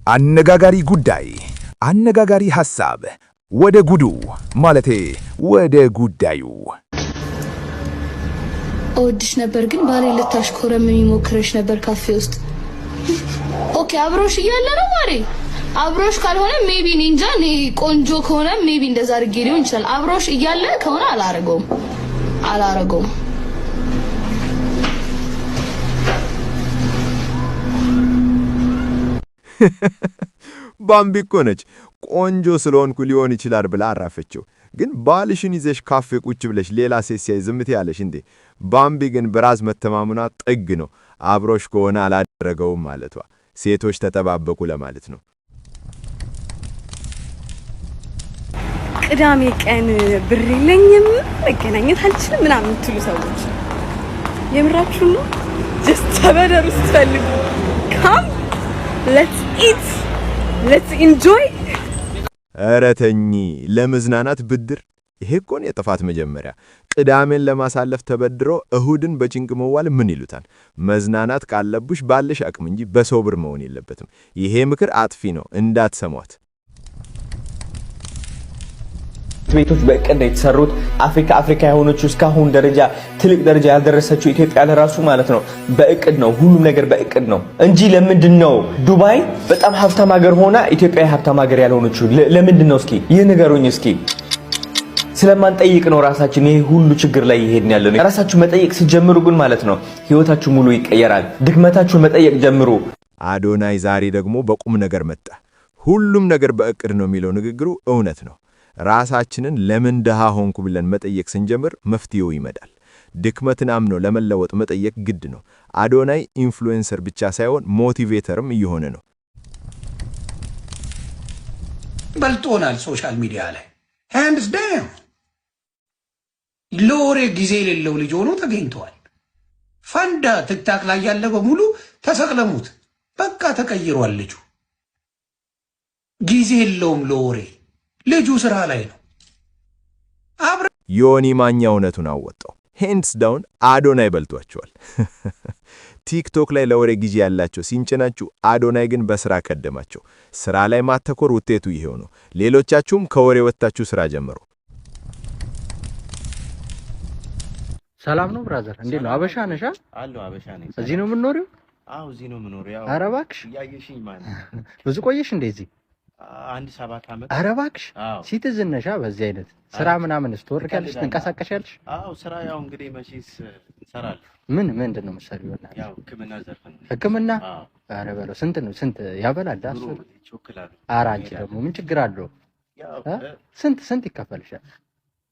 አነጋጋሪ ጉዳይ አነጋጋሪ ሐሳብ ወደ ጉዱ ማለቴ ወደ ጉዳዩ እወድሽ ነበር ግን ባሌ ልታሽኮረም የሚሞክርሽ ነበር ካፌ ውስጥ ኦኬ አብሮሽ እያለ ነው ማሬ አብሮሽ ካልሆነ ሜቢ ኒንጃ ቆንጆ ከሆነ ሜቢ እንደዛ አድርጌ ሊሆን ይችላል አብሮሽ እያለ ከሆነ አላረገውም ባምቢ እኮ ነች ቆንጆ ስለሆንኩ ሊሆን ይችላል ብላ አራፈችው ግን ባልሽን ይዘሽ ካፌ ቁጭ ብለሽ ሌላ ሴት ሲያይ ዝምት ያለሽ እንዴ ባምቢ ግን በራስ መተማመኗ ጥግ ነው አብሮሽ ከሆነ አላደረገውም ማለቷ ሴቶች ተጠባበቁ ለማለት ነው ቅዳሜ ቀን ብር የለኝም መገናኘት አልችልም ምናምን ትሉ ሰዎች የምራችሁ ነው just ተበደሩ ስትፈልጉ come let's eat let's enjoy አረተኝ ለመዝናናት ብድር ይሄ እኮ ነው የጥፋት መጀመሪያ ቅዳሜን ለማሳለፍ ተበድሮ እሁድን በጭንቅ መዋል ምን ይሉታል መዝናናት ካለብሽ ባልሽ አቅም እንጂ በሰው ብር መሆን የለበትም ይሄ ምክር አጥፊ ነው እንዳትሰሟት ቤቶች በእቅድ የተሰሩት አፍሪካ የሆነችው እስካሁን ደረጃ ትልቅ ደረጃ ያልደረሰችው ኢትዮጵያ ለራሱ ማለት ነው በእቅድ ነው ሁሉም ነገር በእቅድ ነው እንጂ ለምንድነው ዱባይ በጣም ሀብታም ሀገር ሆና ኢትዮጵያ ሀብታም ሀገር ያልሆነችው ለምንድነው እስኪ ይሄ ነገሩኝ እስኪ ስለማንጠይቅ ነው ራሳችን ይሄ ሁሉ ችግር ላይ ይሄድን ያለው ራሳችሁ መጠየቅ ሲጀምሩ ግን ማለት ነው ህይወታችሁ ሙሉ ይቀየራል ድክመታችሁን መጠየቅ ጀምሩ አዶናይ ዛሬ ደግሞ በቁም ነገር መጣ ሁሉም ነገር በእቅድ ነው የሚለው ንግግሩ እውነት ነው ራሳችንን ለምን ደሃ ሆንኩ ብለን መጠየቅ ስንጀምር መፍትሄው ይመጣል ድክመትን አምኖ ለመለወጥ መጠየቅ ግድ ነው አዶናይ ኢንፍሉዌንሰር ብቻ ሳይሆን ሞቲቬተርም እየሆነ ነው በልጦናል ሶሻል ሚዲያ ላይ hands down ሎሬ ጊዜ የሌለው ልጅ ሆኖ ተገኝቷል ፈንዳ ቲክታክ ላይ ያለ በሙሉ ተሰቅለሙት በቃ ተቀይሯል ልጁ ጊዜ የለውም ሎሬ ልጁ ስራ ላይ ነው ዮኒ ማኛ እውነቱን አወጣው hands down አዶናይ በልቷቸዋል ቲክቶክ ላይ ለወሬ ጊዜ ያላቸው ሲንጨናችሁ አዶናይ ግን በስራ ከደማቸው ስራ ላይ ማተኮር ውጤቱ ይሄው ነው ሌሎቻችሁም ከወሬ ወጣችሁ ስራ ጀምሩ ሰላም ነው ብራዘር እንዴ ነው አበሻ ነሽ አለው አበሻ ነኝ እዚህ ነው የምንኖረው አው እዚህ ነው የምኖረው ያው ኧረ እባክሽ ያየሽኝ ማለት ብዙ ቆየሽ እንደዚህ አንድ 7 አመት ኧረ እባክሽ ሲቲዝን ነሽ በዚህ አይነት ስራ ምናምን ስትወርካለሽ ተንቀሳቀሻለሽ አው ስራ ያው እንግዲህ መቼስ እንሰራለን ምንድነው መሰሪው ወላሂ ያው ህክምና ዘርፍ ነው ህክምና ኧረ በለው ስንት ያበላል ዳስ ይቾክላል ኧረ አንቺ ደግሞ ምን ችግር አለው ያው ስንት ይከፈልሻል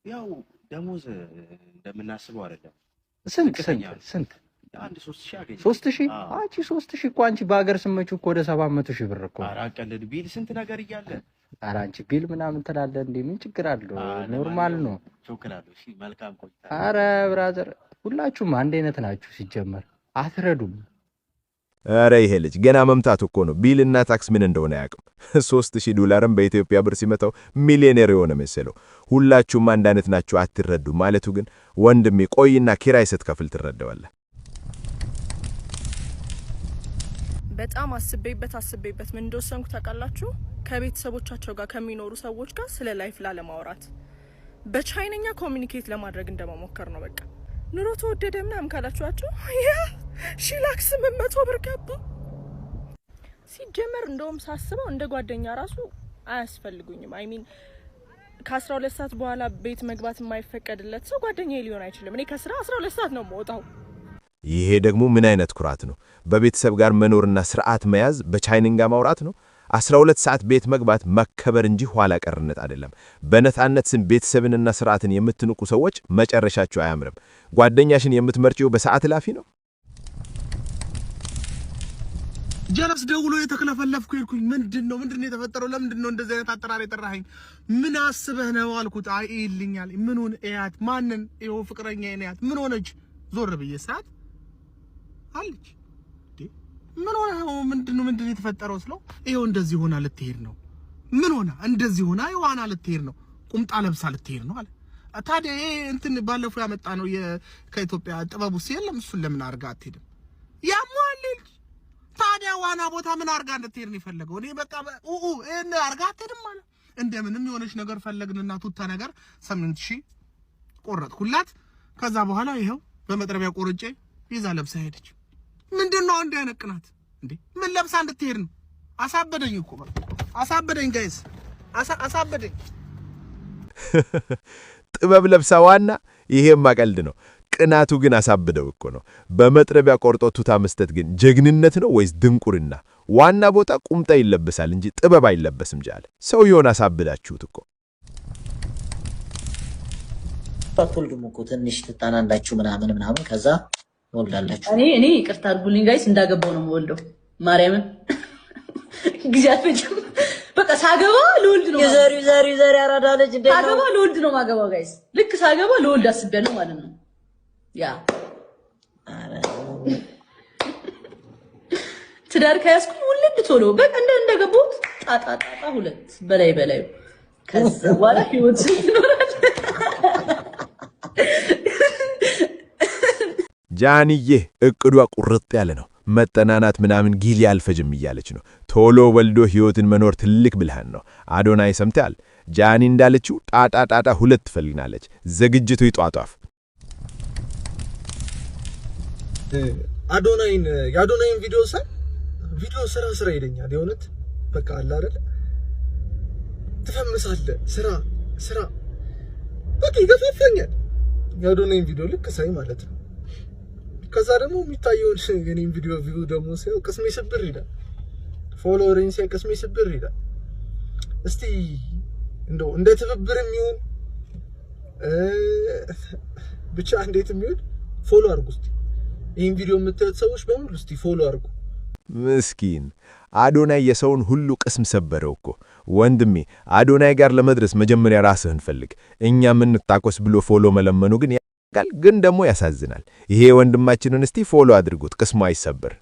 ያው ደሞዝ እንደምናስበው አይደለም ስንት አንድ 3000 አገኘ 3000 አንቺ 3000 እኮ አንቺ በአገር ስመቹ እኮ ወደ 700,000 ብር እኮ አራቀልድ ቢል ስንት ነገር ይያለ ኧረ አንቺ ቢል ምናምን ተላለ እንዴ ምን ችግር አለው ኖርማል ነው ቾክላሉ እሺ መልካም ቆይታ ኧረ ብራዘር ሁላችሁም አንድ አይነት ናችሁ ሲጀመር አትረዱም ኧረ ይሄ ልጅ ገና መምታቱ እኮ ነው ቢልና ታክስ ምን እንደሆነ ያቅም $3000 በኢትዮጵያ ብር ሲመታው ሚሊዮነር የሆነ መሰለው ሁላችሁም አንድ አይነት ናችሁ አትረዱ ማለቱ ግን ወንድሜ ቆይና ኪራይ ስትከፍል ትረዳዋለህ በጣም አስቤበት ምን እንደወሰንኩ ታውቃላችሁ ከቤተሰቦቻቸው ጋር ከሚኖሩ ሰዎች ጋር ስለ ላይፍ ላለማውራት በቻይነኛ ኮሙኒኬት ለማድረግ እንደመሞከር ነው በቃ ኑሮ ተወደደ ምናምን ካላችኋቸው ያ ሺላክስ 800 ብር ገባ ሲጀመር እንደውም ሳስበው እንደ ጓደኛ ራሱ አያስፈልጉኝም አይ ሚን ከ12 ሰዓት በኋላ ቤት መግባት የማይፈቀድለት ሰው ጓደኛዬ ሊሆን አይችልም እኔ ከስራ 12 ሰዓት ነው የምወጣው ይሄ ደግሞ ምን አይነት ኩራት ነው በቤተሰብ ጋር መኖርና ስርዓት መያዝ በቻይንኛ ማውራት ነው 12 ሰዓት ቤት መግባት መከበር እንጂ ኋላ ቀርነት አይደለም በነፃነት ስም ቤተሰብንና ስርዓትን የምትንቁ ሰዎች መጨረሻቸው አያምርም ጓደኛሽን የምትመርጪው በሰዓት ላፊ ነው ጀለስ ደውሎ የተከለፈለፍኩ ይልኩኝ ምንድነው የተፈጠረው ለምንድነው እንደዚህ አይነት አጠራር የጠራኸኝ ምን አስበህ ነው አልኩት አይ ይልኛል ምኑን እያት ማንን ይው ፍቅረኛ እያት ምን ሆነች ዞር ብዬ ሰዓት አለች ምን ሆነ ምንድነው የተፈጠረው ስለው ይሄው እንደዚህ ሆና ልትሄድ ነው ምን ሆነ እንደዚህ ሆና ይዋና ልትሄድ ነው ቁምጣ ለብሳ ልትሄድ ነው አለ ታዲያ እንትን ባለፈው ያመጣ ነው ከኢትዮጵያ ጥበቡ ሲለም እሱን ለምን አርጋ አትሄድም ያሟል ታዲያ ዋና ቦታ ምን አርጋ እንድትሄድ ነው የፈለገው? እኔ በቃ እኔ አርጋ አትሄድም ማለት እንደምንም የሆነች ነገር ፈለግንና ቱታ ነገር 8000 ቆረጥኩላት። ከዛ በኋላ ይሄው በመጥረቢያ ቆርጬ ይዛ ለብሳ ሄደች። ምንድነው አንድ ያነቅናት እንዴ? ምን ለብሳ እንድትሄድ ነው? አሳበደኝ እኮ በቃ አሳበደኝ ጋይስ አሳበደኝ። ጥበብ ለብሳ ዋና ይሄማ ቀልድ ነው። ቅናቱ ግን አሳብደው እኮ ነው። በመጥረቢያ ቆርጦ ቱታ መስጠት ግን ጀግንነት ነው ወይስ ድንቁርና? ዋና ቦታ ቁምጣ ይለበሳል እንጂ ጥበብ አይለበስም ጃለ። ሰውየውን አሳብዳችሁት እኮ። አትወልዱም እኮ ትንሽ ትጣናላችሁ ምናምን ከዛ ወልዳላችሁ። እኔ ይቅርታ አድርጉልኝ ጋይስ እንዳገባው ነው የምወልደው። ማርያምን ጊዜ አትፈጅም። በቃ ሳገባ ለወልድ ነው። የዘሪ አራዳ ልጅ እንደ ሳገባ ለወልድ ነው ማገባው ጋይስ። ልክ ሳገባ ለወልድ አስቤያለሁ ማለት ነው። ያ ትዳር ከያዝኩኝ ወልድ ቶሎ በቃ እንደገባሁት ጣጣ ሁለት በላይ ከዛ በኋላ ህይወት ይኖራል። ጃንዬ እቅዷ ቁርጥ ያለ ነው። መጠናናት ምናምን ጊዜ አልፈጅም እያለች ነው። ቶሎ ወልዶ ህይወትን መኖር ትልቅ ብልሃን ነው። አዶናይ ሰምተሃል? ጃኒ እንዳለችው ጣጣ ሁለት ትፈልግናለች። ዝግጅቱ ይጧጧፍ። የአዶናይን ቪዲዮ ስራ ይለኛል። የእውነት በቃ አለ አይደል ትፈምሳለህ። ስራ በቃ ይገፋፋኛል። የአዶናይን ቪዲዮ ልክ ሳይ ማለት ነው። ከዛ ደግሞ የሚታየውን የኔን ቪዲዮ ደግሞ ሳይው ቅስሜ ስብር ይላል። ፎሎወሪን ሳይ ቅስሜ ስብር ይላል። እስቲ እንደው እንደ ትብብርም ይሁን ብቻ እንዴትም ይሁን ፎሎ አድርጉ። እስቲ ይሄን ቪዲዮ የምታዩት ሰዎች በሙሉ እስቲ ፎሎ አድርጉ። ምስኪን አዶናይ የሰውን ሁሉ ቅስም ሰበረው እኮ። ወንድሜ አዶናይ ጋር ለመድረስ መጀመሪያ ራስህን ፈልግ። እኛ ምን ታቆስ ብሎ ፎሎ መለመኑ ግን ደግሞ ያሳዝናል። ይሄ ወንድማችንን እስቲ ፎሎ አድርጉት፣ ቅስሙ አይሰበር።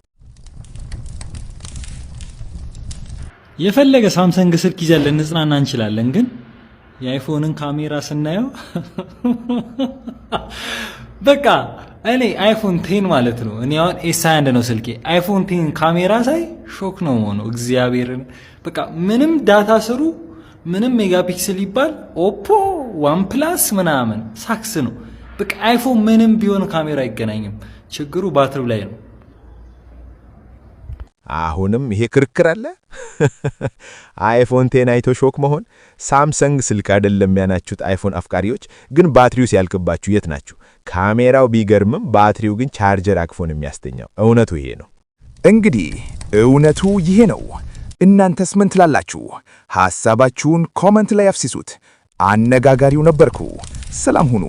የፈለገ ሳምሰንግ ስልክ ይዘን ልንጽናና እንችላለን፣ ግን የአይፎንን ካሜራ ስናየው በቃ እኔ አይፎን 10 ማለት ነው። እኔ አሁን ኤስ21 ነው ስልኬ። አይፎን 10 ካሜራ ሳይ ሾክ ነው ሆኖ እግዚአብሔርን። በቃ ምንም ዳታ ስሩ ምንም ሜጋፒክሰል ይባል ኦፖ ዋን ፕላስ ምናምን ሳክስ ነው። በቃ አይፎን ምንም ቢሆን ካሜራ አይገናኝም። ችግሩ ባትሪው ላይ ነው። አሁንም ይሄ ክርክር አለ። አይፎን 10 አይቶ ሾክ መሆን። ሳምሰንግ ስልክ አይደለም ያናችሁት አይፎን አፍቃሪዎች፣ ግን ባትሪው ሲያልቅባችሁ የት ናችሁ? ካሜራው ቢገርምም ባትሪው ግን ቻርጀር አክፎን የሚያስተኛው። እውነቱ ይሄ ነው። እንግዲህ እውነቱ ይሄ ነው። እናንተስ ምን ትላላችሁ? ሐሳባችሁን ኮሜንት ላይ አፍስሱት። አነጋጋሪው ነበርኩ። ሰላም ሁኑ።